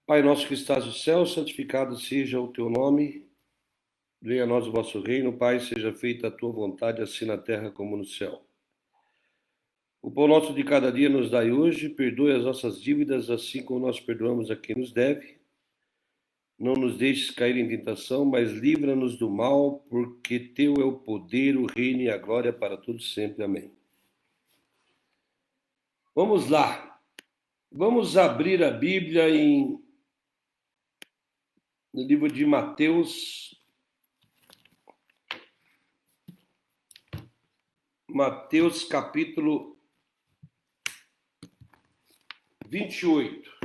Pai nosso que estás no céu, santificado seja o teu nome. Venha a nós o vosso reino, Pai, seja feita a tua vontade, assim na terra como no céu. O pão nosso de cada dia nos dai hoje, perdoe as nossas dívidas, assim como nós perdoamos a quem nos deve. Não nos deixes cair em tentação, mas livra-nos do mal, porque teu é o poder, o reino e a glória para todos sempre. Amém. Vamos lá. Vamos abrir a Bíblia no livro de Mateus. Mateus capítulo 28.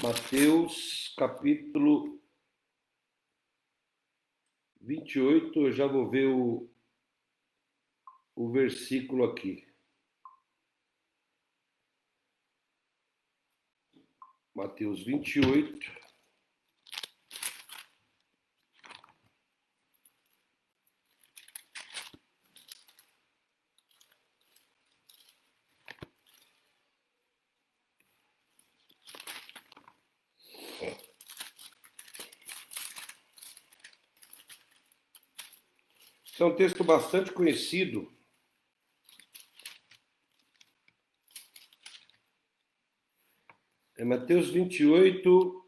Mateus capítulo 28, eu já vou ver o versículo aqui. Mateus 28. Esse é um texto bastante conhecido. É Mateus 28,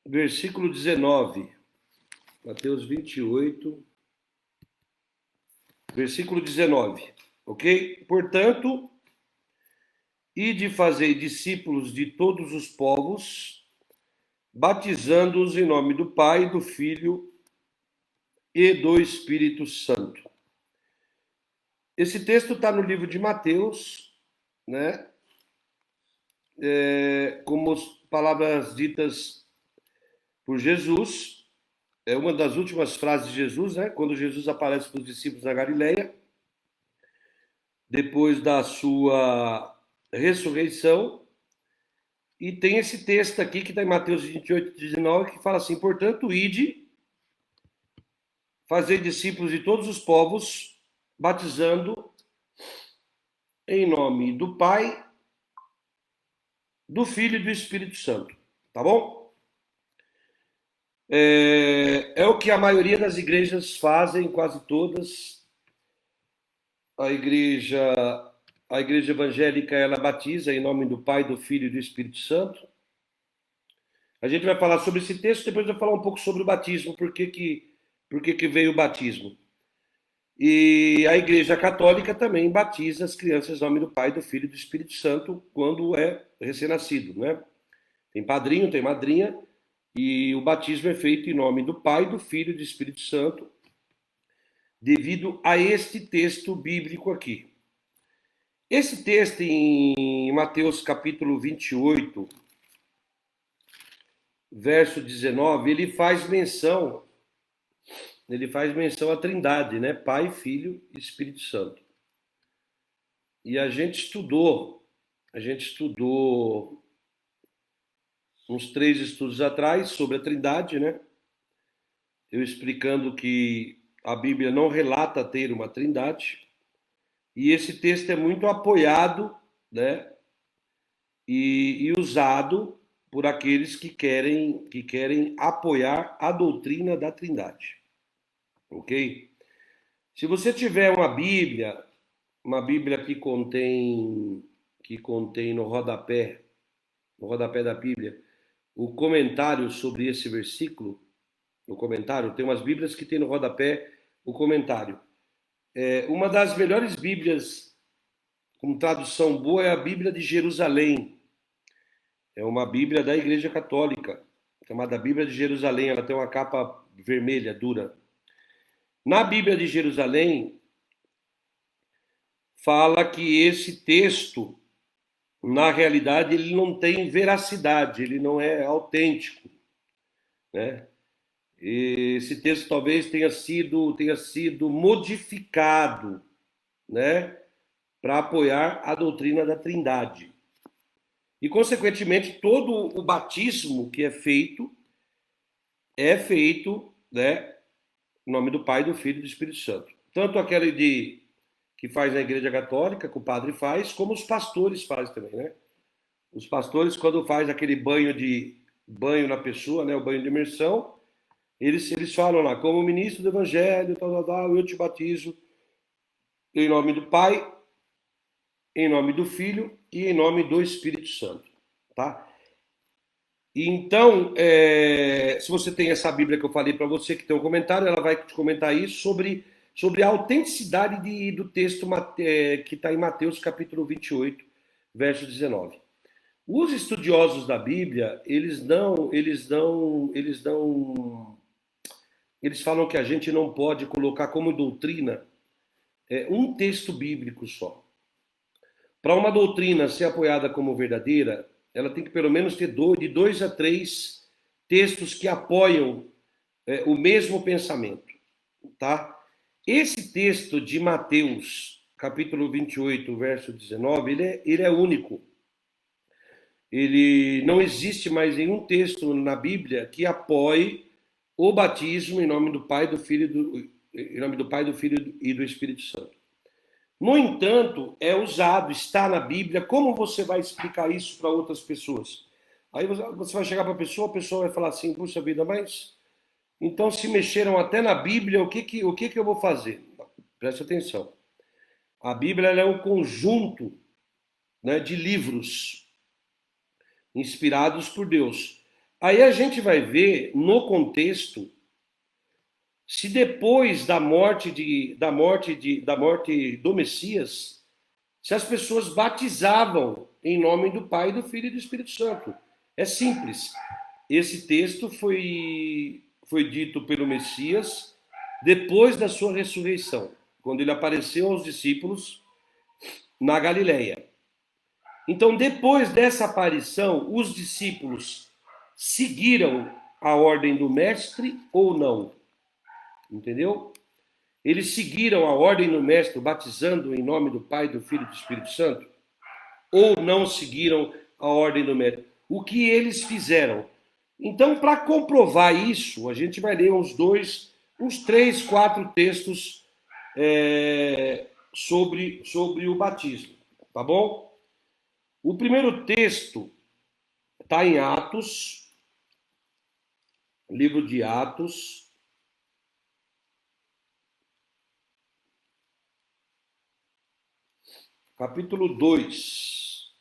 versículo 19. Mateus 28, versículo 19. Ok? Portanto, ide fazer discípulos de todos os povos, batizando-os em nome do Pai, do Filho e do Espírito Santo. Esse texto está no livro de Mateus, né? Como palavras ditas por Jesus. É uma das últimas frases de Jesus, né? Quando Jesus aparece para os discípulos na Galileia, depois da sua ressurreição. E tem esse texto aqui que está em Mateus 28, 19, que fala assim: portanto, ide, fazer discípulos de todos os povos, batizando em nome do Pai, do Filho e do Espírito Santo. Tá bom? É o que a maioria das igrejas fazem, quase todas. A igreja evangélica, ela batiza em nome do Pai, do Filho e do Espírito Santo. A gente vai falar sobre esse texto, depois vai falar um pouco sobre o batismo, por que veio o batismo. E a Igreja Católica também batiza as crianças em nome do Pai, do Filho e do Espírito Santo quando é recém-nascido, né? Tem padrinho, tem madrinha, e o batismo é feito em nome do Pai, do Filho e do Espírito Santo, devido a este texto bíblico aqui. Esse texto em Mateus capítulo 28, verso 19, ele faz menção à Trindade, né? Pai, Filho e Espírito Santo. E a gente estudou uns 3 estudos atrás sobre a Trindade, né? Eu explicando que a Bíblia não relata ter uma Trindade. E esse texto é muito apoiado, né? E usado por aqueles que querem apoiar a doutrina da Trindade. Ok? Se você tiver uma Bíblia que contém no rodapé da Bíblia, o comentário sobre esse versículo, tem umas Bíblias que tem no rodapé o comentário. Uma das melhores Bíblias com tradução boa é a Bíblia de Jerusalém. É uma Bíblia da Igreja Católica, chamada Bíblia de Jerusalém. Ela tem uma capa vermelha, dura. Na Bíblia de Jerusalém, fala que esse texto, na realidade, ele não tem veracidade, ele não é autêntico, né? Esse texto talvez tenha sido modificado, né, para apoiar a doutrina da Trindade. E, consequentemente, todo o batismo que é feito, né, em nome do Pai, do Filho e do Espírito Santo. Tanto aquele que faz na Igreja Católica, que o padre faz, como os pastores fazem também, né? Os pastores, quando faz aquele banho na pessoa, né, o banho de imersão, eles falam lá, como ministro do Evangelho, eu te batizo em nome do Pai, em nome do Filho e em nome do Espírito Santo, tá? Então, se você tem essa Bíblia que eu falei para você, que tem um comentário, ela vai te comentar isso sobre a autenticidade do texto que está em Mateus capítulo 28, verso 19. Os estudiosos da Bíblia, eles falam que a gente não pode colocar como doutrina um texto bíblico só. Para uma doutrina ser apoiada como verdadeira, ela tem que pelo menos ter de 2 a 3 textos que apoiam o mesmo pensamento, tá? Esse texto de Mateus, capítulo 28, verso 19, ele é único. Ele não existe mais nenhum texto na Bíblia que apoie o batismo em nome do Pai, do Filho e do Espírito Santo. No entanto, é usado, está na Bíblia. Como você vai explicar isso para outras pessoas? Aí você vai chegar para a pessoa vai falar assim: puxa vida, mas então se mexeram até na Bíblia, o que eu vou fazer? Preste atenção. A Bíblia é um conjunto, né, de livros inspirados por Deus. Aí a gente vai ver no contexto se depois da morte do Messias, se as pessoas batizavam em nome do Pai, do Filho e do Espírito Santo. É simples. Esse texto foi dito pelo Messias depois da sua ressurreição, quando ele apareceu aos discípulos na Galileia. Então, depois dessa aparição, os discípulos seguiram a ordem do mestre ou não? Entendeu? Eles seguiram a ordem do mestre, batizando em nome do Pai, do Filho e do Espírito Santo? Ou não seguiram a ordem do mestre? O que eles fizeram? Então, para comprovar isso, a gente vai ler uns 3, 4 textos sobre o batismo, tá bom? O primeiro texto está em Atos, livro de Atos, capítulo 2.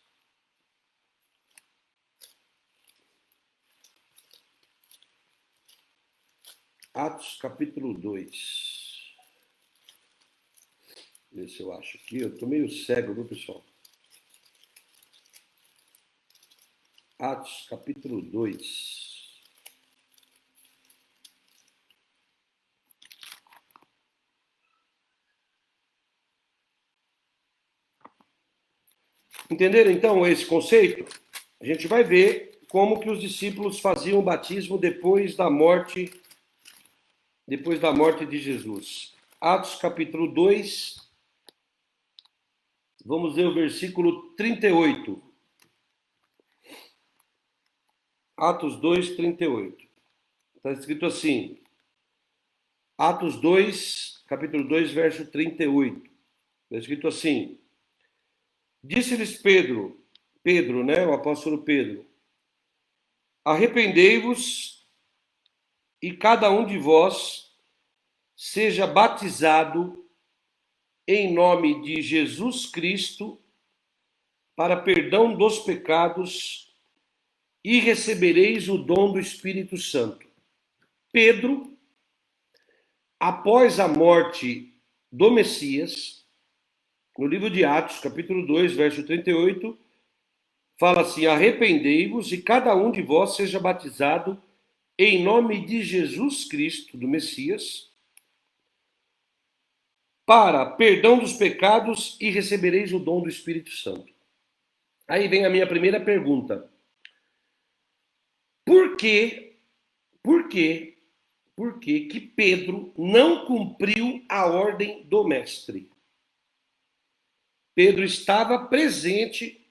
Atos, capítulo 2. Ver se eu acho aqui. Eu estou meio cego, viu, pessoal? Atos, capítulo 2. Entenderam, então, esse conceito? A gente vai ver como que os discípulos faziam o batismo depois da morte de Jesus. Atos, capítulo 2. Vamos ver o versículo 38. Atos 2, 38. Está escrito assim. Atos 2, capítulo 2, verso 38. Está escrito assim. Disse-lhes Pedro, né, o apóstolo Pedro, arrependei-vos e cada um de vós seja batizado em nome de Jesus Cristo para perdão dos pecados e recebereis o dom do Espírito Santo. Pedro, após a morte do Messias, no livro de Atos, capítulo 2, verso 38, fala assim: arrependei-vos e cada um de vós seja batizado em nome de Jesus Cristo, do Messias, para perdão dos pecados e recebereis o dom do Espírito Santo. Aí vem a minha primeira pergunta. Por que que Pedro não cumpriu a ordem do mestre? Pedro estava presente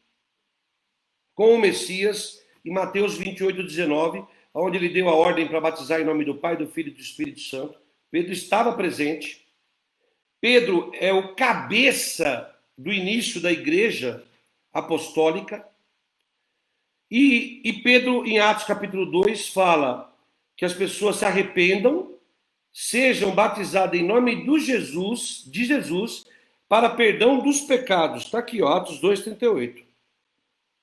com o Messias em Mateus 28, 19, onde ele deu a ordem para batizar em nome do Pai, do Filho e do Espírito Santo. Pedro estava presente. Pedro é o cabeça do início da igreja apostólica. E Pedro, em Atos capítulo 2, fala que as pessoas se arrependam, sejam batizadas em nome de Jesus, para perdão dos pecados. Está aqui, ó, Atos 2:38.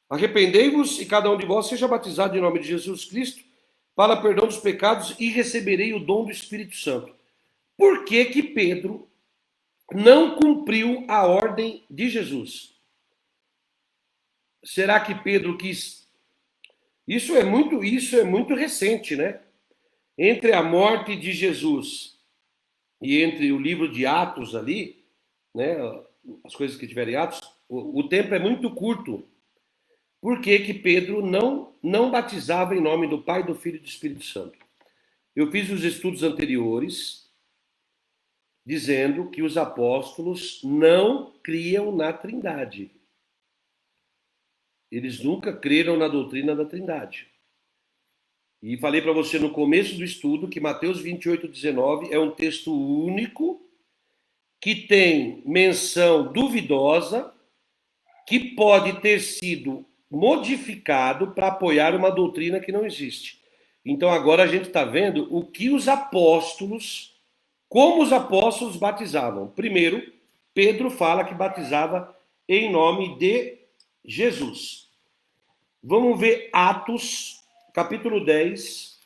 Arrependei-vos e cada um de vós seja batizado em nome de Jesus Cristo para perdão dos pecados e receberei o dom do Espírito Santo. Por que que Pedro não cumpriu a ordem de Jesus? Será que Pedro quis? Isso é muito recente, né? Entre a morte de Jesus e entre o livro de Atos ali, né? As coisas que tiverem Atos, o tempo é muito curto. Por que que Pedro não batizava em nome do Pai, do Filho e do Espírito Santo? Eu fiz os estudos anteriores dizendo que os apóstolos não criam na Trindade. Eles nunca creram na doutrina da Trindade. E falei para você no começo do estudo que Mateus 28:19 é um texto único que tem menção duvidosa que pode ter sido modificado para apoiar uma doutrina que não existe. Então agora a gente está vendo o que os apóstolos, como os apóstolos batizavam. Primeiro, Pedro fala que batizava em nome de Jesus. Vamos ver Atos, capítulo 10.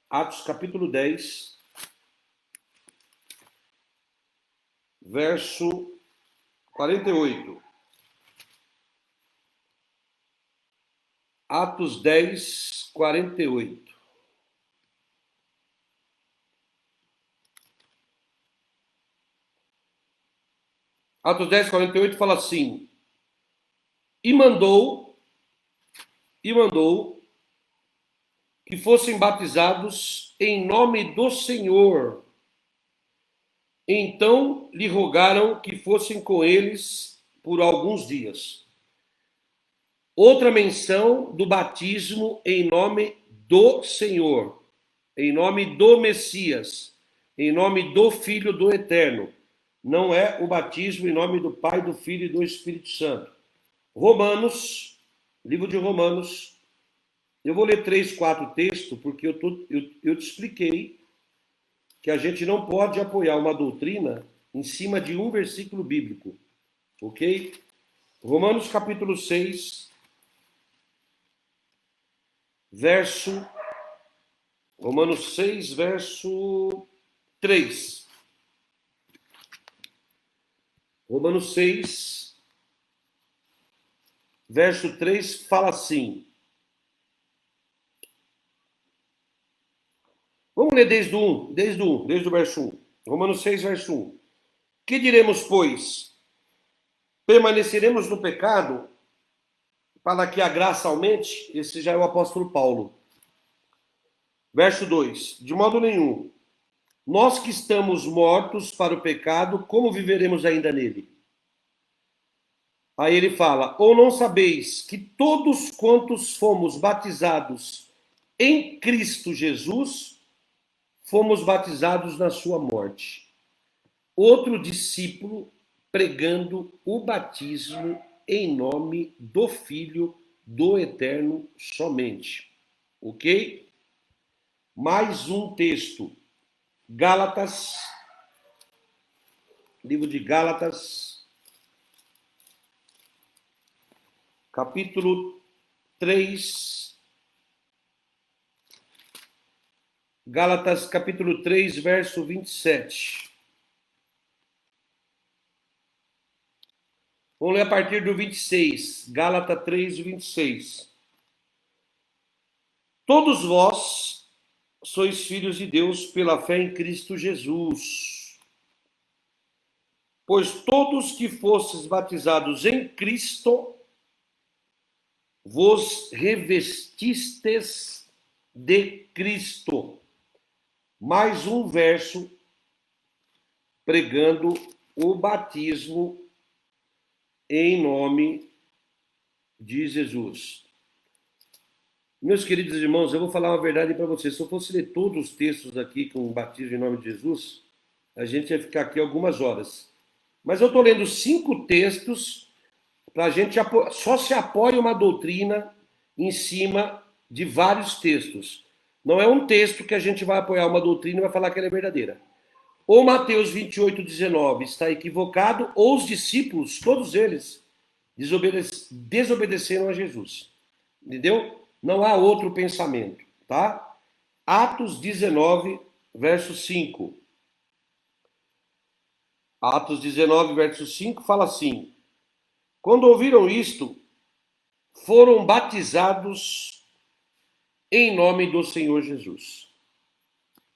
Atos, capítulo 10, verso 48. Atos 10, 48. Atos 10, 48 fala assim: e mandou que fossem batizados em nome do Senhor. Então lhe rogaram que fossem com eles por alguns dias. Outra menção do batismo em nome do Senhor, em nome do Messias, em nome do Filho do Eterno. Não é o batismo em nome do Pai, do Filho e do Espírito Santo. Romanos, livro de Romanos. Eu vou ler 3, 4 textos, porque eu te expliquei que a gente não pode apoiar uma doutrina em cima de um versículo bíblico. Ok? Romanos capítulo 6, verso... Romanos 6, verso 3. Romanos 6, verso 3 fala assim. Vamos ler desde o verso 1. Romanos 6, verso 1. Que diremos, pois? Permaneceremos no pecado para que a graça aumente? Esse já é o apóstolo Paulo. Verso 2. De modo nenhum. Nós que estamos mortos para o pecado, como viveremos ainda nele? Aí ele fala: ou não sabeis que todos quantos fomos batizados em Cristo Jesus, fomos batizados na sua morte. Outro discípulo pregando o batismo em nome do Filho do Eterno somente. Ok? Mais um texto. Gálatas, livro de Gálatas, capítulo 3. Gálatas, capítulo 3, verso 27. Vamos ler a partir do 26. Gálatas 3, 26. Todos vós sois filhos de Deus pela fé em Cristo Jesus. Pois todos que fostes batizados em Cristo, vos revestistes de Cristo. Mais um verso pregando o batismo em nome de Jesus. Meus queridos irmãos, eu vou falar uma verdade para vocês. Se eu fosse ler todos os textos aqui com o batismo em nome de Jesus, a gente ia ficar aqui algumas horas. Mas eu estou lendo 5 textos para a gente só se apoia uma doutrina em cima de vários textos. Não é um texto que a gente vai apoiar uma doutrina e vai falar que ela é verdadeira. Ou Mateus 28:19 está equivocado, ou os discípulos, todos eles, desobedeceram a Jesus. Entendeu? Não há outro pensamento, tá? Atos 19, verso 5. Atos 19, verso 5 fala assim: quando ouviram isto, foram batizados em nome do Senhor Jesus.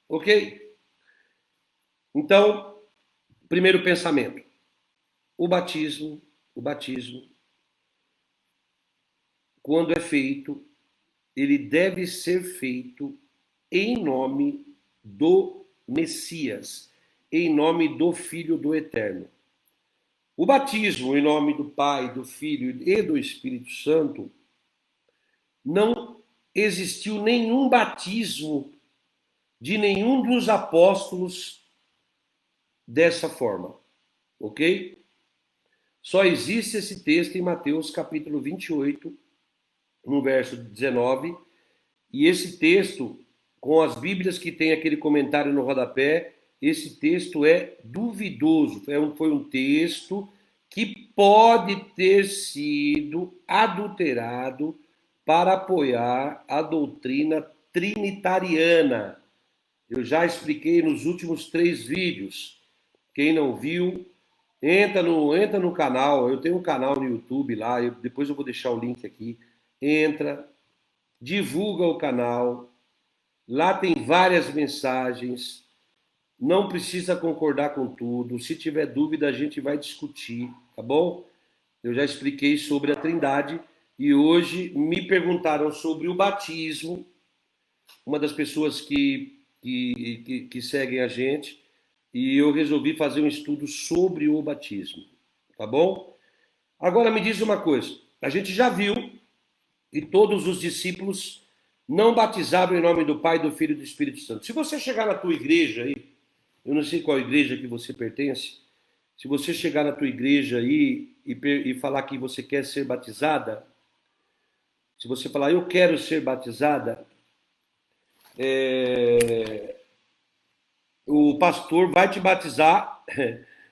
Ok? Então, primeiro pensamento: o batismo, quando é feito, ele deve ser feito em nome do Messias, em nome do Filho do Eterno. O batismo em nome do Pai, do Filho e do Espírito Santo, não existiu nenhum batismo de nenhum dos apóstolos dessa forma, ok? Só existe esse texto em Mateus capítulo 28, no verso 19, e esse texto, com as Bíblias que tem aquele comentário no rodapé, esse texto é duvidoso, foi um texto que pode ter sido adulterado para apoiar a doutrina trinitariana. Eu já expliquei nos últimos 3 vídeos. Quem não viu, entra no canal. Eu tenho um canal no YouTube lá, depois eu vou deixar o link aqui. Entra, divulga o canal. Lá tem várias mensagens. Não precisa concordar com tudo. Se tiver dúvida, a gente vai discutir, tá bom? Eu já expliquei sobre a Trindade e hoje me perguntaram sobre o batismo. Uma das pessoas que seguem a gente, e eu resolvi fazer um estudo sobre o batismo, tá bom? Agora me diz uma coisa: a gente já viu que todos os discípulos não batizaram em nome do Pai, do Filho e do Espírito Santo. Se você chegar na tua igreja aí, eu não sei qual igreja que você pertence, se você chegar na tua igreja aí e falar que você quer ser batizada, se você falar, eu quero ser batizada, o pastor vai te batizar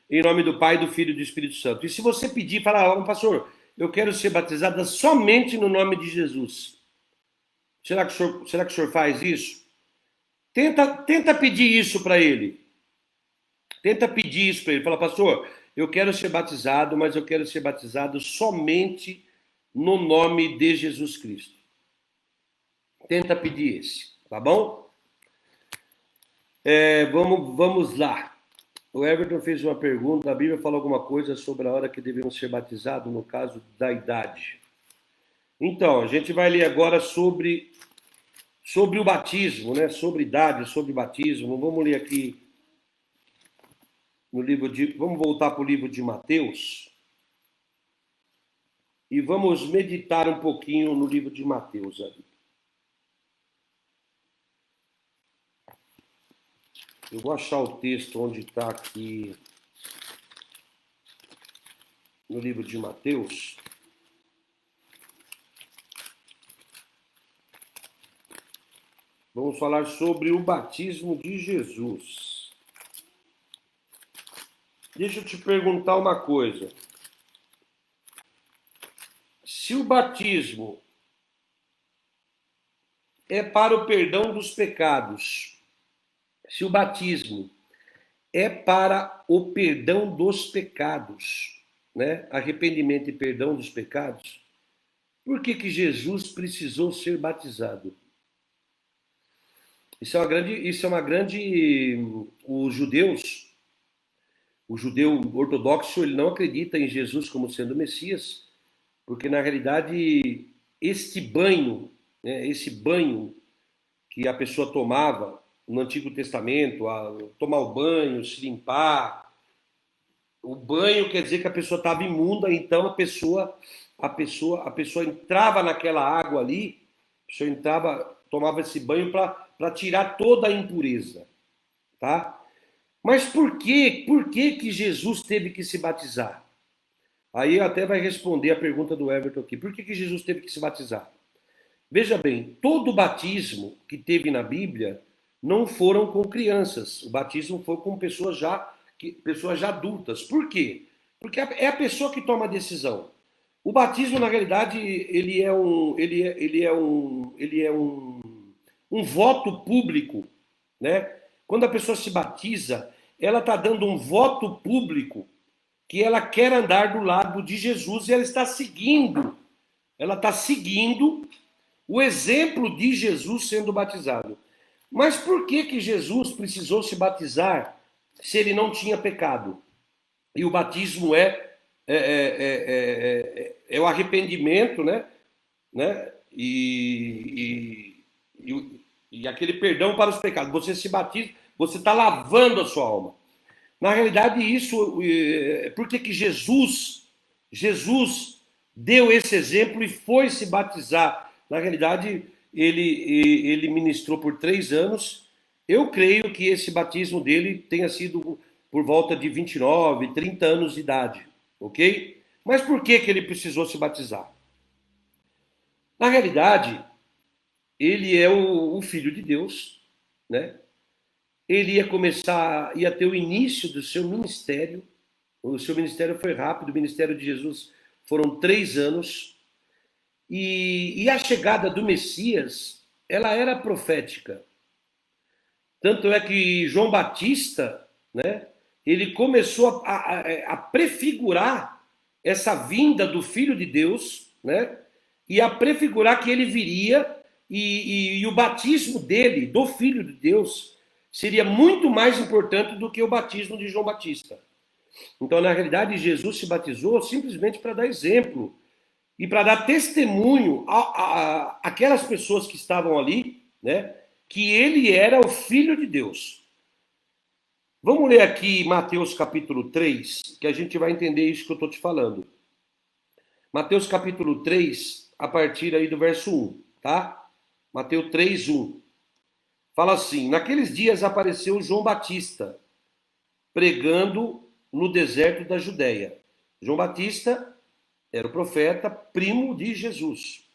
em nome do Pai, do Filho e do Espírito Santo. E se você pedir, falar, pastor, eu quero ser batizada somente no nome de Jesus. Será que o senhor faz isso? Tenta pedir isso para ele. Tenta pedir isso para ele. Fala, pastor, eu quero ser batizado, mas eu quero ser batizado somente no nome de Jesus Cristo. Tenta pedir esse, tá bom? Vamos lá. O Everton fez uma pergunta. A Bíblia fala alguma coisa sobre a hora que devemos ser batizados, no caso da idade. Então, a gente vai ler agora sobre o batismo, né? Sobre idade, sobre batismo. Vamos ler aqui no livro de. Vamos voltar para o livro de Mateus. E vamos meditar um pouquinho no livro de Mateus ali. Eu vou achar o texto onde está aqui no livro de Mateus. Vamos falar sobre o batismo de Jesus. Deixa eu te perguntar uma coisa. Se o batismo é para o perdão dos pecados, se o batismo é para o perdão dos pecados, né? Arrependimento e perdão dos pecados, por que Jesus precisou ser batizado? Isso é uma grande. O judeu ortodoxo, ele não acredita em Jesus como sendo Messias, porque na realidade este banho, né, esse banho que a pessoa tomava no Antigo Testamento, tomar o banho, se limpar, o banho quer dizer que a pessoa estava imunda, então a pessoa entrava naquela água ali, a pessoa entrava, tomava esse banho para tirar toda a impureza, tá? Mas por que Jesus teve que se batizar? Aí até vai responder a pergunta do Everton aqui. Por que Jesus teve que se batizar? Veja bem, todo batismo que teve na Bíblia não foram com crianças. O batismo foi com pessoas já adultas. Por quê? Porque é a pessoa que toma a decisão. O batismo, na realidade, ele é um voto público, né? Quando a pessoa se batiza, ela está dando um voto público que ela quer andar do lado de Jesus e ela está seguindo o exemplo de Jesus sendo batizado. Mas por que Jesus precisou se batizar se ele não tinha pecado? E o batismo é o arrependimento, né? E aquele perdão para os pecados. Você se batiza, você está lavando a sua alma. Na realidade, por que Jesus deu esse exemplo e foi se batizar? Na realidade, ele ministrou por 3 anos. Eu creio que esse batismo dele tenha sido por volta de 29, 30 anos de idade, ok? Mas por que ele precisou se batizar? Na realidade, ele é o Filho de Deus, né? Ele ia ter o início do seu ministério. O seu ministério foi rápido, o ministério de Jesus foram 3 anos. E a chegada do Messias, ela era profética. Tanto é que João Batista, né, ele começou a prefigurar essa vinda do Filho de Deus, né, e a prefigurar que ele viria e o batismo dele, do Filho de Deus, seria muito mais importante do que o batismo de João Batista. Então, na realidade, Jesus se batizou simplesmente para dar exemplo e para dar testemunho àquelas pessoas que estavam ali, né, que ele era o Filho de Deus. Vamos ler aqui Mateus capítulo 3, que a gente vai entender isso que eu estou te falando. Mateus capítulo 3, a partir aí do verso 1, tá? Mateus 3, 1. Fala assim: naqueles dias apareceu João Batista, pregando no deserto da Judéia. João Batista era o profeta, primo de Jesus.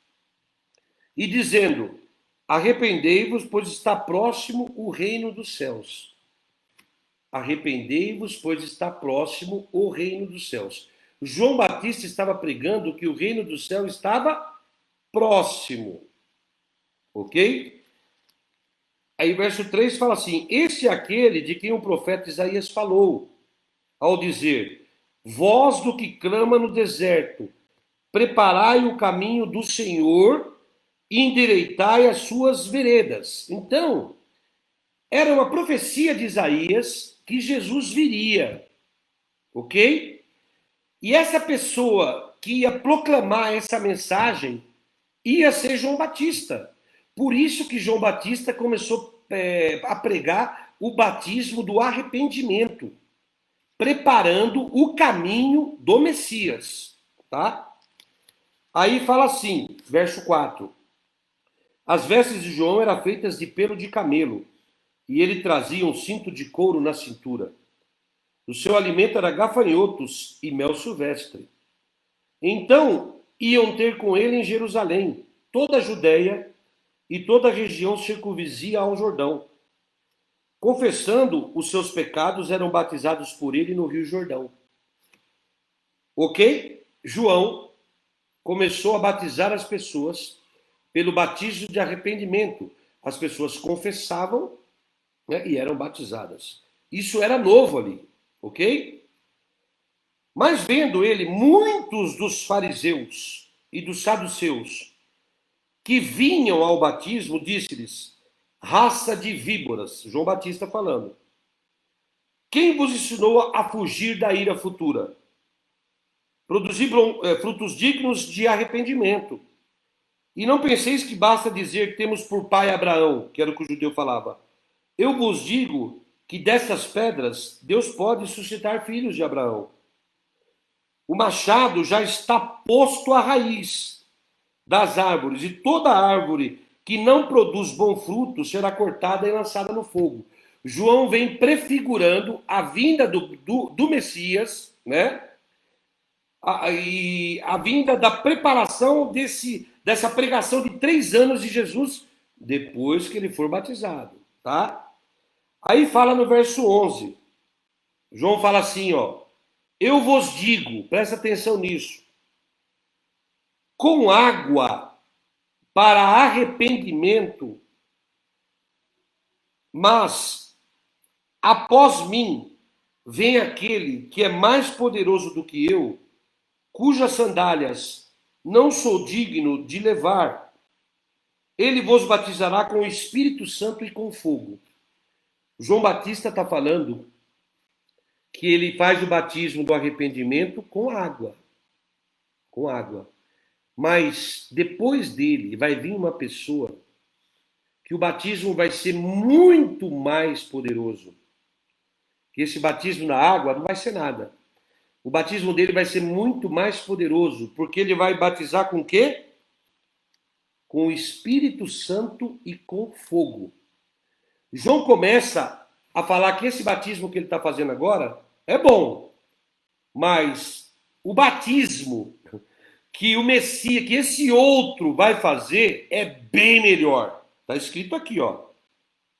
E dizendo: arrependei-vos, pois está próximo o reino dos céus. Arrependei-vos, pois está próximo o reino dos céus. João Batista estava pregando que o reino do céu estava próximo. Ok? Aí verso 3 fala assim: esse é aquele de quem o profeta Isaías falou, ao dizer: voz do que clama no deserto, preparai o caminho do Senhor, endireitai as suas veredas. Então, era uma profecia de Isaías que Jesus viria, ok? E essa pessoa que ia proclamar essa mensagem ia ser João Batista. Por isso que João Batista começou a pregar o batismo do arrependimento, preparando o caminho do Messias, tá? Aí fala assim, verso 4. As vestes de João eram feitas de pelo de camelo, e ele trazia um cinto de couro na cintura. O seu alimento era gafanhotos e mel silvestre. Então iam ter com ele em Jerusalém toda a Judéia e toda a região circunvizinha ao Jordão. Confessando os seus pecados, eram batizados por ele no Rio Jordão. Ok? João começou a batizar as pessoas pelo batismo de arrependimento. As pessoas confessavam, né, e eram batizadas. Isso era novo ali, ok? Mas vendo ele muitos dos fariseus e dos saduceus que vinham ao batismo, disse-lhes: raça de víboras, João Batista falando, quem vos ensinou a fugir da ira futura? Produzir frutos dignos de arrependimento. E não penseis que basta dizer que temos por pai Abraão, que era o que o judeu falava. Eu vos digo que dessas pedras Deus pode suscitar filhos de Abraão. O machado já está posto à raiz das árvores, e toda árvore que não produz bom fruto será cortada e lançada no fogo. João vem prefigurando a vinda do Messias, né? E a vinda da preparação dessa pregação de 3 anos de Jesus, depois que ele for batizado, tá? Aí fala no verso 11, João fala assim, ó, eu vos digo, presta atenção nisso, com água para arrependimento, mas após mim vem aquele que é mais poderoso do que eu, cujas sandálias não sou digno de levar. Ele vos batizará com o Espírito Santo e com fogo. João Batista está falando que ele faz o batismo do arrependimento com água. Com água. Mas depois dele vai vir uma pessoa que o batismo vai ser muito mais poderoso. Que esse batismo na água não vai ser nada. O batismo dele vai ser muito mais poderoso, porque ele vai batizar com o quê? Com o Espírito Santo e com fogo. João começa a falar que esse batismo que ele está fazendo agora é bom, mas o batismo que o Messias, que esse outro vai fazer é bem melhor. Está escrito aqui, ó.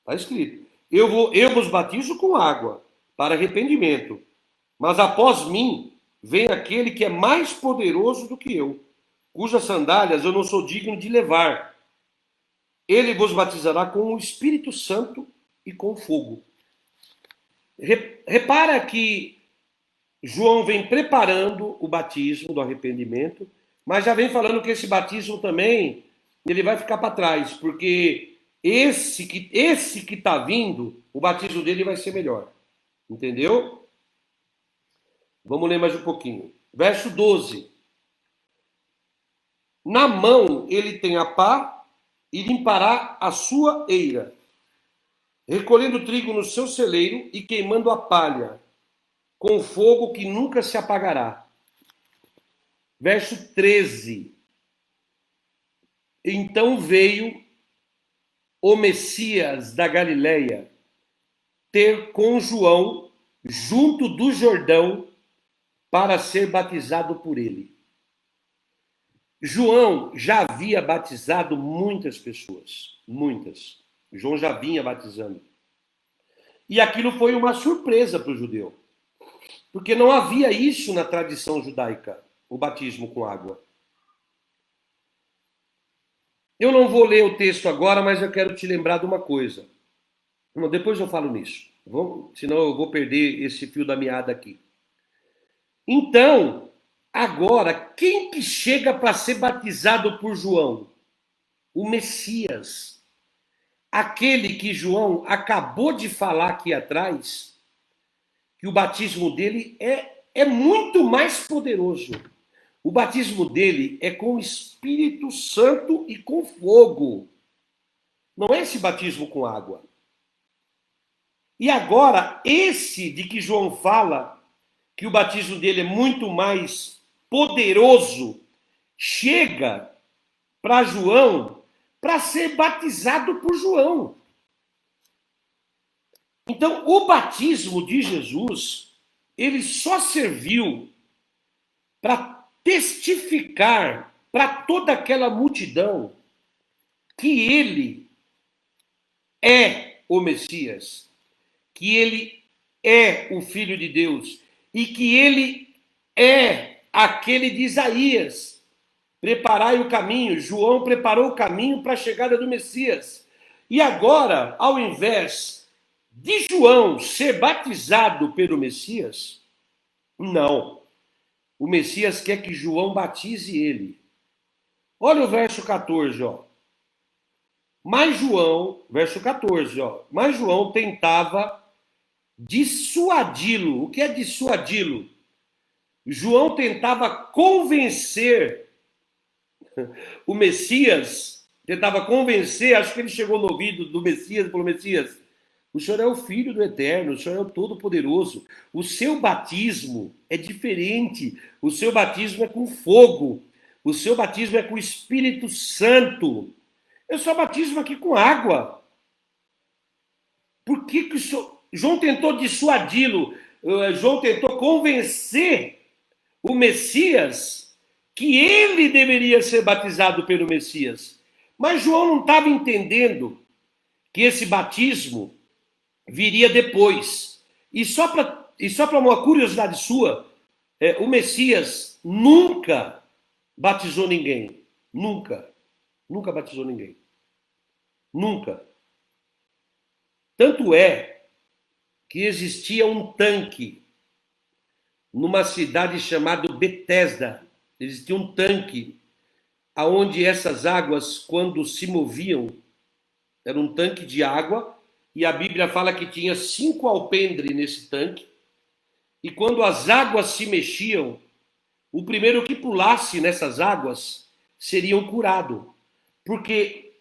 Está escrito. Eu vos batizo com água para arrependimento, mas após mim vem aquele que é mais poderoso do que eu, cujas sandálias eu não sou digno de levar. Ele vos batizará com o Espírito Santo e com fogo. Repara que João vem preparando o batismo do arrependimento, mas já vem falando que esse batismo também ele vai ficar para trás, porque esse que está vindo, o batismo dele vai ser melhor. Entendeu? Vamos ler mais um pouquinho. Verso 12. Na mão ele tem a pá e limpará a sua eira, recolhendo o trigo no seu celeiro e queimando a palha, com fogo que nunca se apagará. Verso 13. Então veio o Messias da Galileia ter com João junto do Jordão para ser batizado por ele. João já havia batizado muitas pessoas, muitas. João já vinha batizando. E aquilo foi uma surpresa para o judeu, porque não havia isso na tradição judaica, o batismo com água. Eu não vou ler o texto agora, mas eu quero te lembrar de uma coisa. Depois eu falo nisso, senão eu vou perder esse fio da meada aqui. Então, agora, quem que chega para ser batizado por João? O Messias. Aquele que João acabou de falar aqui atrás, que o batismo dele é muito mais poderoso. O batismo dele é com o Espírito Santo e com fogo. Não é esse batismo com água. E agora, esse de que João fala, que o batismo dele é muito mais poderoso, chega para João para ser batizado por João. Então, o batismo de Jesus, ele só serviu para testificar para toda aquela multidão que ele é o Messias, que ele é o Filho de Deus e que ele é aquele de Isaías. Preparai o caminho. João preparou o caminho para a chegada do Messias. E agora, ao invés de João ser batizado pelo Messias, não. O Messias quer que João batize ele. Olha o verso 14, ó. Mas João, verso 14, ó. Mas João tentava dissuadi-lo. O que é dissuadi-lo? João tentava convencer o Messias, tentava convencer, acho que ele chegou no ouvido do Messias e falou: Messias, o Senhor é o Filho do Eterno, o Senhor é o Todo-Poderoso, o seu batismo é diferente, o seu batismo é com fogo, o seu batismo é com o Espírito Santo, eu só batismo aqui com água. Por que João tentou dissuadi-lo? João tentou convencer o Messias que ele deveria ser batizado pelo Messias. Mas João não estava entendendo que esse batismo viria depois. E só para uma curiosidade sua, o Messias nunca batizou ninguém. Nunca. Nunca batizou ninguém. Nunca. Tanto é que existia um tanque numa cidade chamada Betesda. Existia um tanque aonde essas águas, quando se moviam, era um tanque de água, e a Bíblia fala que tinha 5 alpendres nesse tanque, e quando as águas se mexiam, o primeiro que pulasse nessas águas seria curado. Porque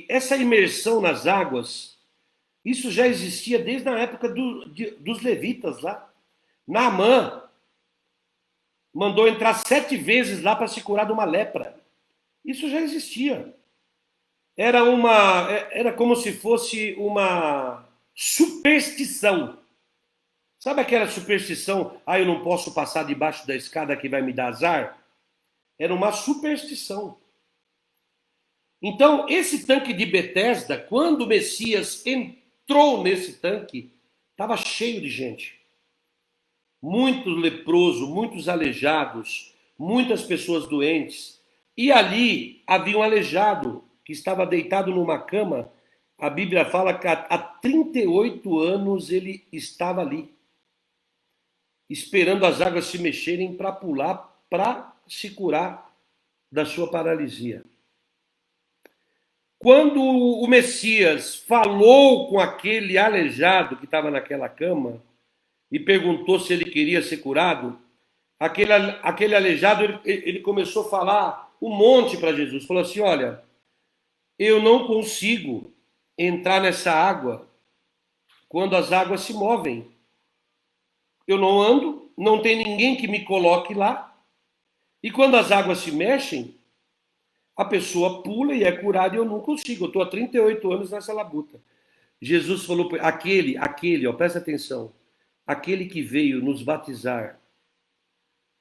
essa imersão nas águas, isso já existia desde a época dos levitas lá. Naamã mandou entrar 7 vezes lá para se curar de uma lepra. Isso já existia. Era como se fosse uma superstição. Sabe aquela superstição? Ah, eu não posso passar debaixo da escada que vai me dar azar? Era uma superstição. Então, esse tanque de Betesda, quando o Messias entrou nesse tanque, estava cheio de gente. Muitos leprosos, muitos aleijados, muitas pessoas doentes. E ali havia um aleijado que estava deitado numa cama. A Bíblia fala que há 38 anos ele estava ali, esperando as águas se mexerem para pular, para se curar da sua paralisia. Quando o Messias falou com aquele aleijado que estava naquela cama e perguntou se ele queria ser curado, aquele aleijado ele começou a falar um monte para Jesus. Falou assim: olha, eu não consigo entrar nessa água quando as águas se movem. Eu não ando, não tem ninguém que me coloque lá. E quando as águas se mexem, a pessoa pula e é curada e eu não consigo. Eu estou há 38 anos nessa labuta. Jesus falou, aquele, ó, presta atenção, aquele que veio nos batizar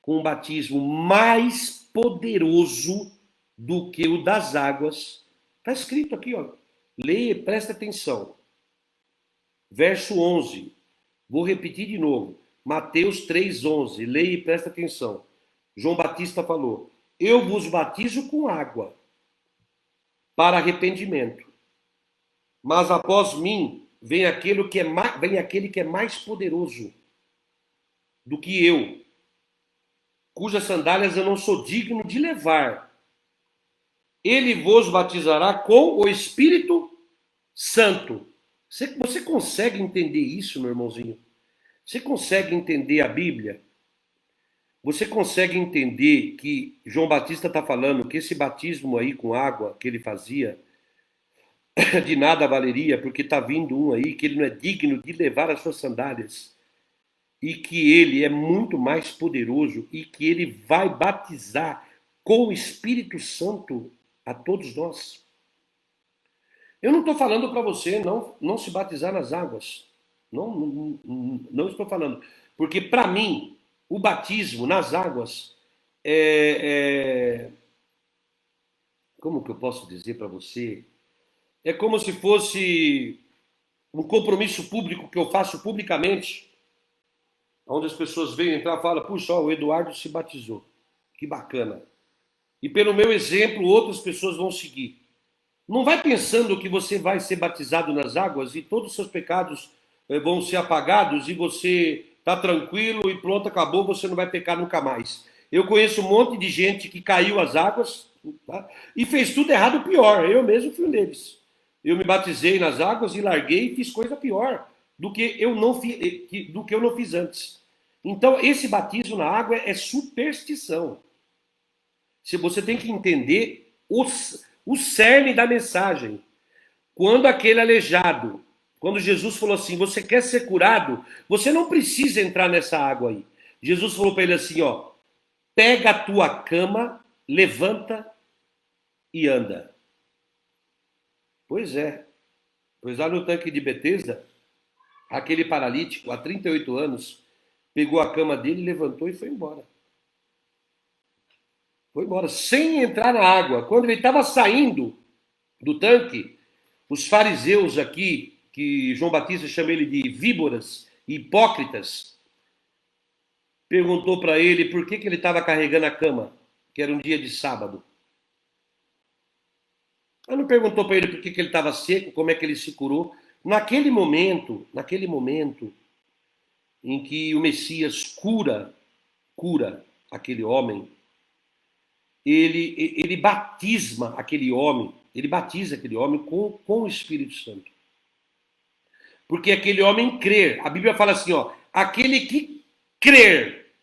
com um batismo mais poderoso do que o das águas. Está escrito aqui, ó. Leia, presta atenção. Verso 11. Vou repetir de novo. Mateus 3,11. Leia e presta atenção. João Batista falou: eu vos batizo com água para arrependimento. Mas após mim vem aquele que é mais poderoso do que eu, cujas sandálias eu não sou digno de levar. Ele vos batizará com o Espírito Santo. Você consegue entender isso, meu irmãozinho? Você consegue entender a Bíblia? Você consegue entender que João Batista está falando que esse batismo aí com água que ele fazia de nada valeria, porque está vindo um aí que ele não é digno de levar as suas sandálias, e que ele é muito mais poderoso e que ele vai batizar com o Espírito Santo a todos nós. Eu não estou falando para você não se batizar nas águas. Não estou falando. Porque, para mim, o batismo nas águas como que eu posso dizer para você? É como se fosse um compromisso público que eu faço publicamente, onde as pessoas vêm entrar e falam: puxa, ó, o Eduardo se batizou. Que bacana. E pelo meu exemplo, outras pessoas vão seguir. Não vai pensando que você vai ser batizado nas águas e todos os seus pecados vão ser apagados e você está tranquilo e pronto, acabou, você não vai pecar nunca mais. Eu conheço um monte de gente que caiu às águas, tá? E fez tudo errado pior. Eu mesmo fui um deles. Eu me batizei nas águas e larguei e fiz coisa pior do que eu não fiz antes. Então, esse batismo na água é superstição. Se você tem que entender o cerne da mensagem. Quando aquele aleijado, quando Jesus falou assim: você quer ser curado? Você não precisa entrar nessa água aí. Jesus falou para ele assim: ó, pega a tua cama, levanta e anda. Pois é. Pois lá no tanque de Betesda, aquele paralítico, há 38 anos, pegou a cama dele, levantou e foi embora. Foi embora, sem entrar na água. Quando ele estava saindo do tanque, os fariseus aqui, que João Batista chama ele de víboras, hipócritas, perguntou para ele por que ele estava carregando a cama, que era um dia de sábado. Ele não perguntou para ele por que ele estava seco, como é que ele se curou. Naquele momento em que o Messias cura aquele homem, ele batiza aquele homem com o Espírito Santo. Porque aquele homem crer, a Bíblia fala assim, ó, aquele que crer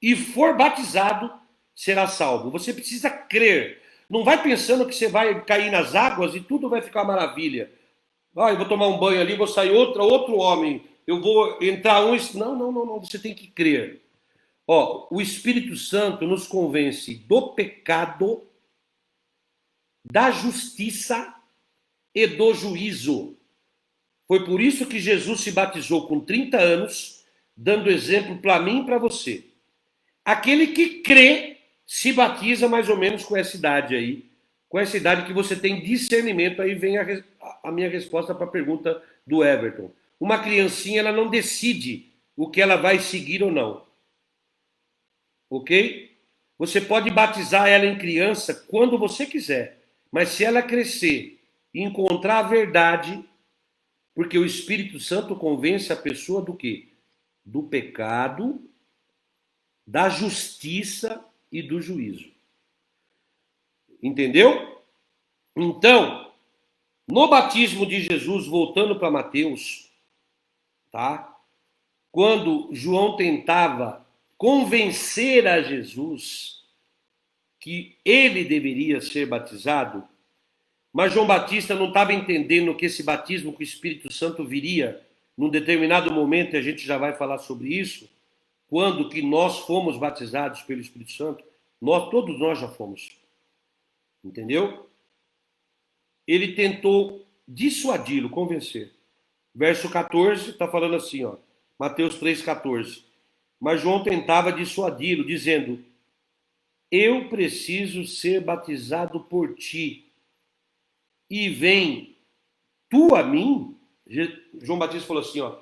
e for batizado será salvo. Você precisa crer. Não vai pensando que você vai cair nas águas e tudo vai ficar maravilha. Ah, eu vou tomar um banho ali, vou sair outro homem, eu vou entrar um... Não, você tem que crer. Ó, o Espírito Santo nos convence do pecado, da justiça e do juízo. Foi por isso que Jesus se batizou com 30 anos, dando exemplo para mim e para você. Aquele que crê se batiza mais ou menos com essa idade aí, com essa idade que você tem discernimento. Aí vem a minha resposta para a pergunta do Everton. Uma criancinha, ela não decide o que ela vai seguir ou não. Ok? Você pode batizar ela em criança quando você quiser, mas se ela crescer e encontrar a verdade, porque o Espírito Santo convence a pessoa do quê? Do pecado, da justiça e do juízo. Entendeu? Então, no batismo de Jesus, voltando para Mateus, tá? Quando João tentava convencer a Jesus que ele deveria ser batizado, mas João Batista não estava entendendo que esse batismo com o Espírito Santo viria num determinado momento, e a gente já vai falar sobre isso, quando que nós fomos batizados pelo Espírito Santo, todos nós já fomos. Entendeu? Ele tentou dissuadi-lo, convencer. Verso 14 está falando assim, ó, Mateus 3,14. Mas João tentava dissuadi-lo, dizendo: eu preciso ser batizado por ti, e vem tu a mim? João Batista falou assim, ó,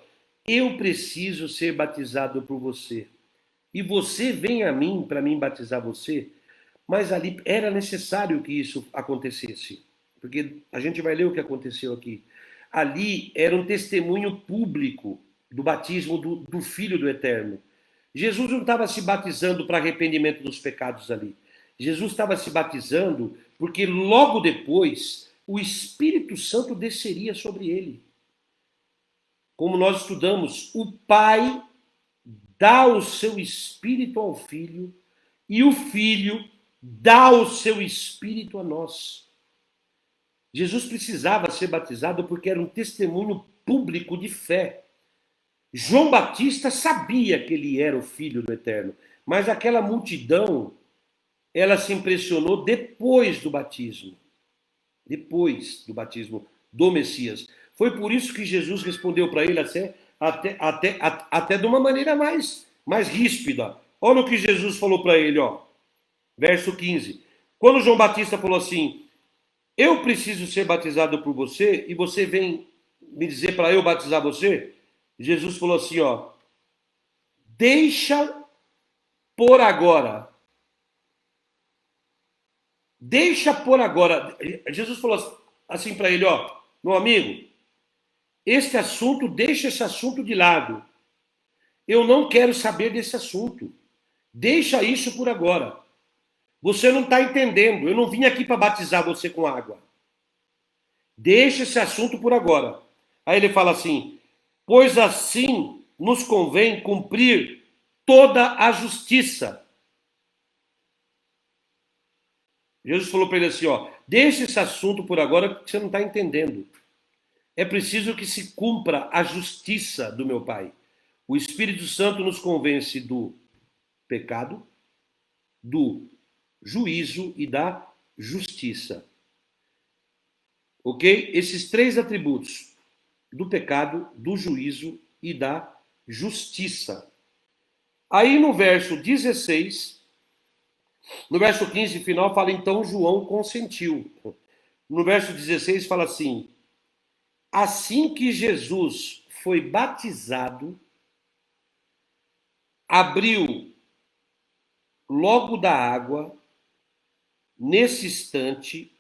eu preciso ser batizado por você, e você vem a mim para mim batizar você? Mas ali era necessário que isso acontecesse, porque a gente vai ler o que aconteceu aqui. Ali era um testemunho público do batismo do Filho do Eterno. Jesus não estava se batizando para arrependimento dos pecados ali. Jesus estava se batizando porque logo depois o Espírito Santo desceria sobre ele. Como nós estudamos, o Pai dá o seu Espírito ao Filho e o Filho dá o seu Espírito a nós. Jesus precisava ser batizado porque era um testemunho público de fé. João Batista sabia que ele era o Filho do Eterno, mas aquela multidão, ela se impressionou depois do batismo do Messias. Foi por isso que Jesus respondeu para ele até de uma maneira mais ríspida. Olha o que Jesus falou para ele, ó. Verso 15. Quando João Batista falou assim, eu preciso ser batizado por você e você vem me dizer para eu batizar você? Jesus falou assim, ó, deixa por agora. Deixa por agora. Jesus falou assim para ele, ó, meu amigo, deixa esse assunto de lado. Eu não quero saber desse assunto. Deixa isso por agora. Você não está entendendo. Eu não vim aqui para batizar você com água. Deixa esse assunto por agora. Aí ele fala assim, pois assim nos convém cumprir toda a justiça. Jesus falou para ele assim, ó, deixa esse assunto por agora porque você não está entendendo. É preciso que se cumpra a justiça do meu Pai. O Espírito Santo nos convence do pecado, do juízo e da justiça. Ok? Esses três atributos do pecado, do juízo e da justiça. Aí no verso 16, no verso 15 final fala então João consentiu. No verso 16 fala assim que Jesus foi batizado, abriu logo da água, nesse instante,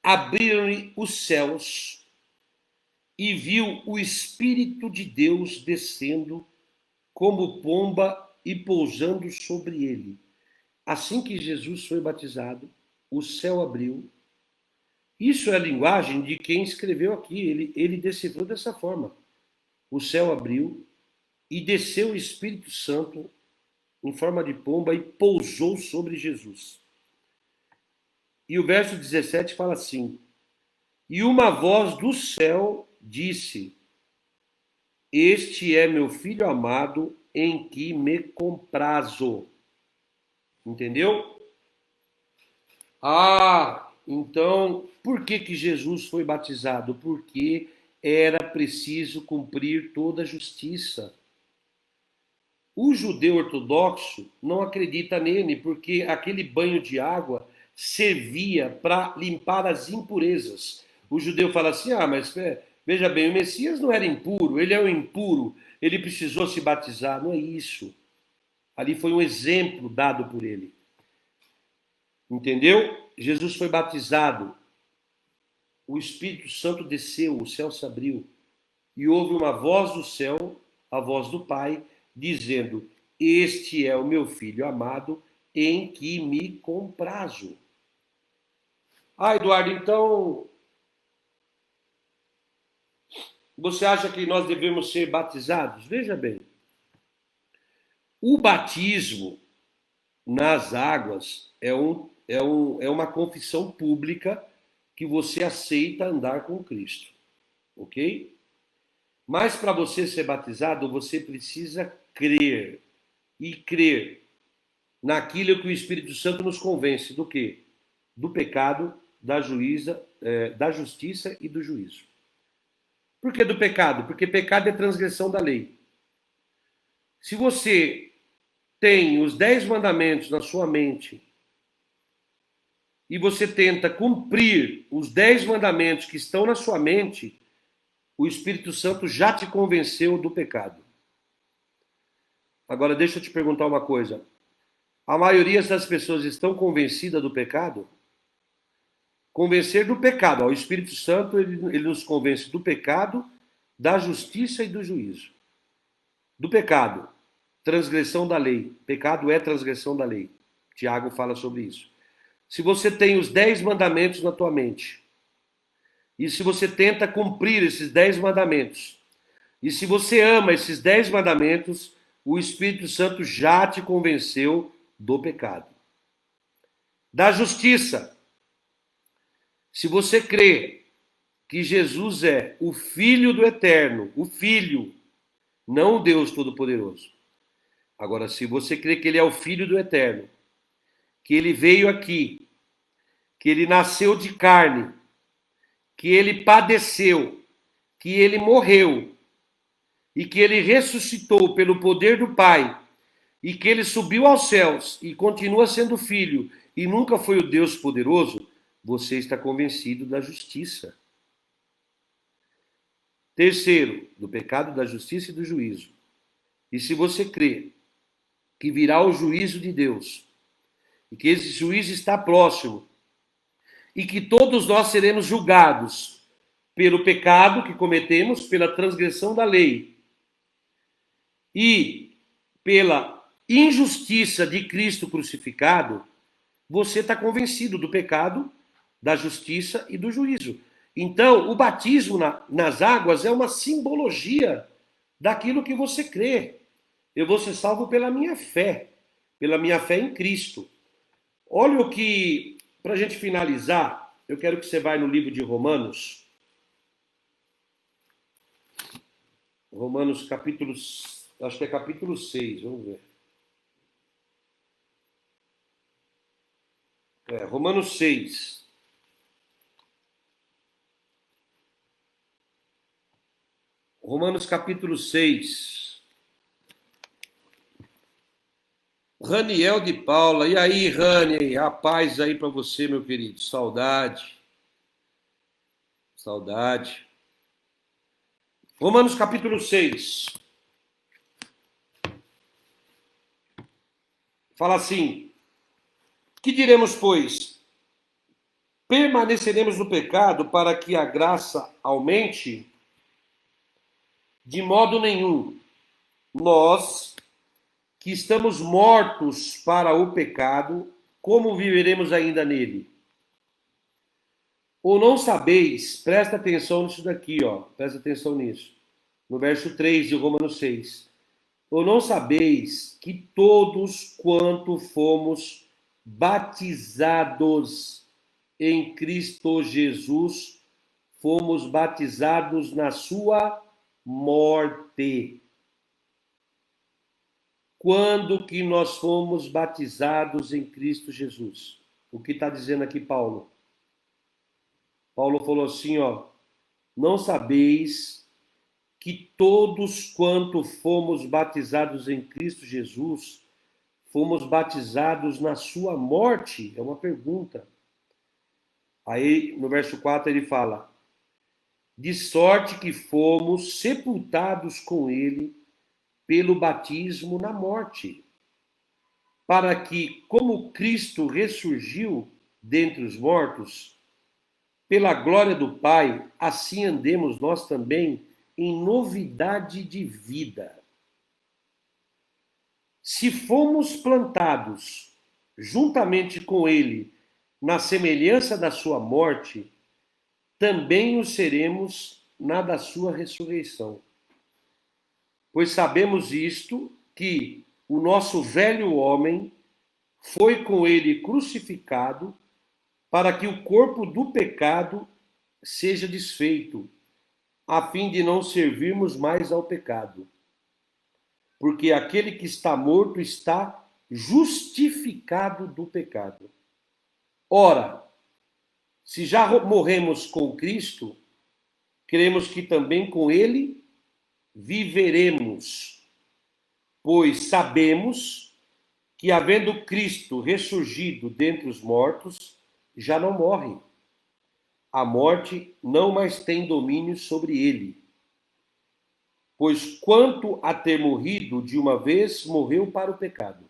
abriram-lhe os céus e viu o Espírito de Deus descendo como pomba e pousando sobre ele. Assim que Jesus foi batizado, o céu abriu. Isso é a linguagem de quem escreveu aqui. Ele decifrou dessa forma. O céu abriu e desceu o Espírito Santo em forma de pomba e pousou sobre Jesus. E o verso 17 fala assim: e uma voz do céu disse: este é meu filho amado, em que me comprazo. Entendeu? Então, por que Jesus foi batizado? Porque era preciso cumprir toda a justiça. O judeu ortodoxo não acredita nele, porque aquele banho de água servia para limpar as impurezas. O judeu fala assim: mas veja bem, o Messias não era impuro, ele é um impuro, ele precisou se batizar. Não é isso. Ali foi um exemplo dado por ele. Entendeu? Jesus foi batizado, o Espírito Santo desceu, o céu se abriu, e houve uma voz do céu, a voz do Pai, dizendo: este é o meu filho amado, em que me comprazo. Eduardo, então você acha que nós devemos ser batizados? Veja bem, o batismo nas águas é uma confissão pública que você aceita andar com Cristo, ok? Mas para você ser batizado, você precisa crer. E crer naquilo que o Espírito Santo nos convence. Do quê? Do pecado, da justiça e do juízo. Por que do pecado? Porque pecado é transgressão da lei. Se você tem os 10 mandamentos na sua mente e você tenta cumprir os 10 mandamentos que estão na sua mente, o Espírito Santo já te convenceu do pecado. Agora, deixa eu te perguntar uma coisa. A maioria das pessoas estão convencidas do pecado? Convencer do pecado. O Espírito Santo, ele nos convence do pecado, da justiça e do juízo. Do pecado, transgressão da lei. Pecado é transgressão da lei. Tiago fala sobre isso. Se você tem os 10 mandamentos na tua mente, e se você tenta cumprir esses 10 mandamentos, e se você ama esses 10 mandamentos, o Espírito Santo já te convenceu do pecado. Da justiça. Se você crê que Jesus é o Filho do Eterno, o Filho, não o Deus Todo-Poderoso. Agora, se você crê que ele é o Filho do Eterno, que ele veio aqui, que ele nasceu de carne, que ele padeceu, que ele morreu e que ele ressuscitou pelo poder do Pai e que ele subiu aos céus e continua sendo filho e nunca foi o Deus poderoso, você está convencido da justiça. Terceiro, do pecado, da justiça e do juízo. E se você crê que virá o juízo de Deus, e que esse juízo está próximo, e que todos nós seremos julgados pelo pecado que cometemos, pela transgressão da lei e pela injustiça de Cristo crucificado, você está convencido do pecado, da justiça e do juízo. Então, o batismo nas águas é uma simbologia daquilo que você crê. Eu vou ser salvo pela minha fé em Cristo. Olha o que, para a gente finalizar, eu quero que você vá no livro de Romanos. Romanos capítulo, acho que é capítulo 6, vamos ver. Romanos 6. Romanos capítulo 6. Raniel de Paula. E aí, Rani? A paz aí para você, meu querido. Saudade. Saudade. Romanos capítulo 6. Fala assim: que diremos, pois? Permaneceremos no pecado para que a graça aumente? De modo nenhum. Nós, que estamos mortos para o pecado, como viveremos ainda nele? Ou não sabeis, presta atenção nisso daqui, ó, presta atenção nisso, no verso 3 de Romanos 6. Ou não sabeis que todos quanto fomos batizados em Cristo Jesus, fomos batizados na sua morte. Quando que nós fomos batizados em Cristo Jesus? O que está dizendo aqui Paulo? Paulo falou assim, ó, não sabeis que todos quanto fomos batizados em Cristo Jesus, fomos batizados na sua morte? É uma pergunta. Aí, no verso 4, ele fala, de sorte que fomos sepultados com ele pelo batismo na morte, para que, como Cristo ressurgiu dentre os mortos, pela glória do Pai, assim andemos nós também em novidade de vida. Se fomos plantados juntamente com ele na semelhança da sua morte, também o seremos na da sua ressurreição. Pois sabemos isto, que o nosso velho homem foi com ele crucificado, para que o corpo do pecado seja desfeito, a fim de não servirmos mais ao pecado. Porque aquele que está morto está justificado do pecado. Ora, se já morremos com Cristo, cremos que também com ele viveremos, pois sabemos que, havendo Cristo ressurgido dentre os mortos, já não morre. A morte não mais tem domínio sobre ele. Pois quanto a ter morrido de uma vez, morreu para o pecado.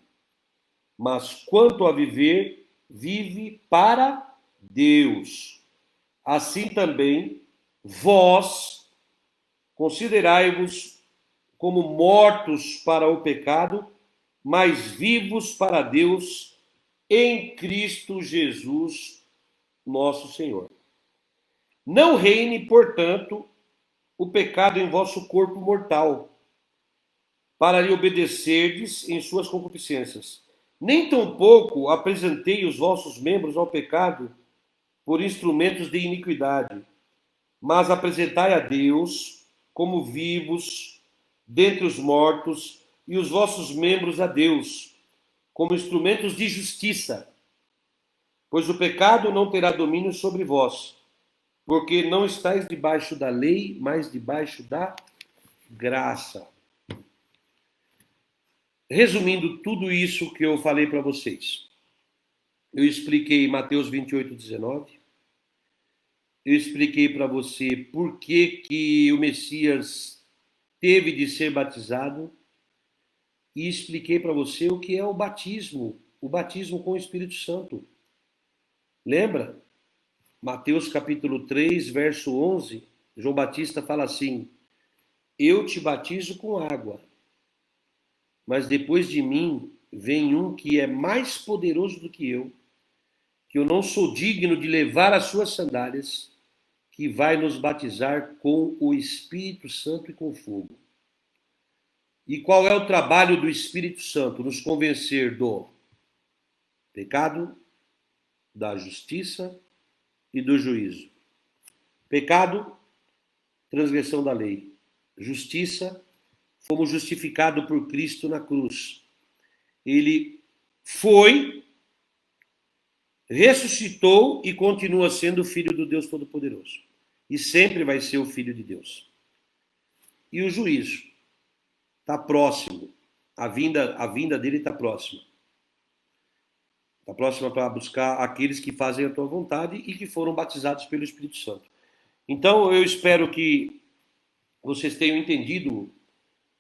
Mas quanto a viver, vive para Deus. Assim também, vós considerai-vos como mortos para o pecado, mas vivos para Deus em Cristo Jesus, nosso Senhor. Não reine, portanto, o pecado em vosso corpo mortal, para lhe obedecerdes em suas concupiscências. Nem tampouco apresentei os vossos membros ao pecado por instrumentos de iniquidade, mas apresentai a Deus como vivos dentre os mortos, e os vossos membros a Deus como instrumentos de justiça. Pois o pecado não terá domínio sobre vós, porque não estáis debaixo da lei, mas debaixo da graça. Resumindo tudo isso que eu falei para vocês, eu expliquei Mateus 28:19, eu expliquei para você por que o Messias teve de ser batizado, e expliquei para você o que é o batismo com o Espírito Santo. Lembra? Mateus capítulo 3, verso 11, João Batista fala assim, eu te batizo com água, mas depois de mim vem um que é mais poderoso do que eu não sou digno de levar as suas sandálias, que vai nos batizar com o Espírito Santo e com fogo. E qual é o trabalho do Espírito Santo? Nos convencer do pecado, da justiça e do juízo. Pecado, transgressão da lei. Justiça, fomos justificados por Cristo na cruz. Ele foi, ressuscitou e continua sendo o Filho do Deus Todo-Poderoso. E sempre vai ser o Filho de Deus. e o juízo. Está próximo. A vinda dele está próxima. Está próxima para buscar aqueles que fazem a tua vontade e que foram batizados pelo Espírito Santo. Então, eu espero que vocês tenham entendido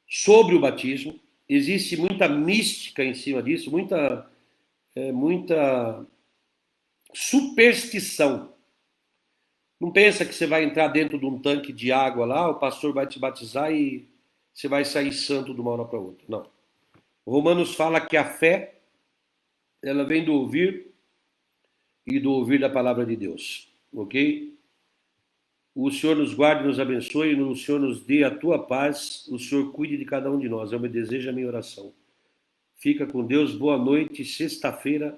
sobre o batismo. Existe muita mística em cima disso, muita superstição. Não pensa que você vai entrar dentro de um tanque de água lá, o pastor vai te batizar e você vai sair santo de uma hora para outra. Não. O Romanos fala que a fé, ela vem do ouvir e do ouvir da palavra de Deus. Ok? O Senhor nos guarde, nos abençoe, o Senhor nos dê a tua paz, o Senhor cuide de cada um de nós. É o meu desejo, a minha oração. Fica com Deus, boa noite. Sexta-feira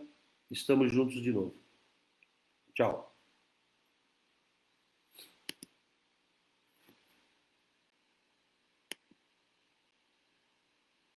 estamos juntos de novo. Tchau.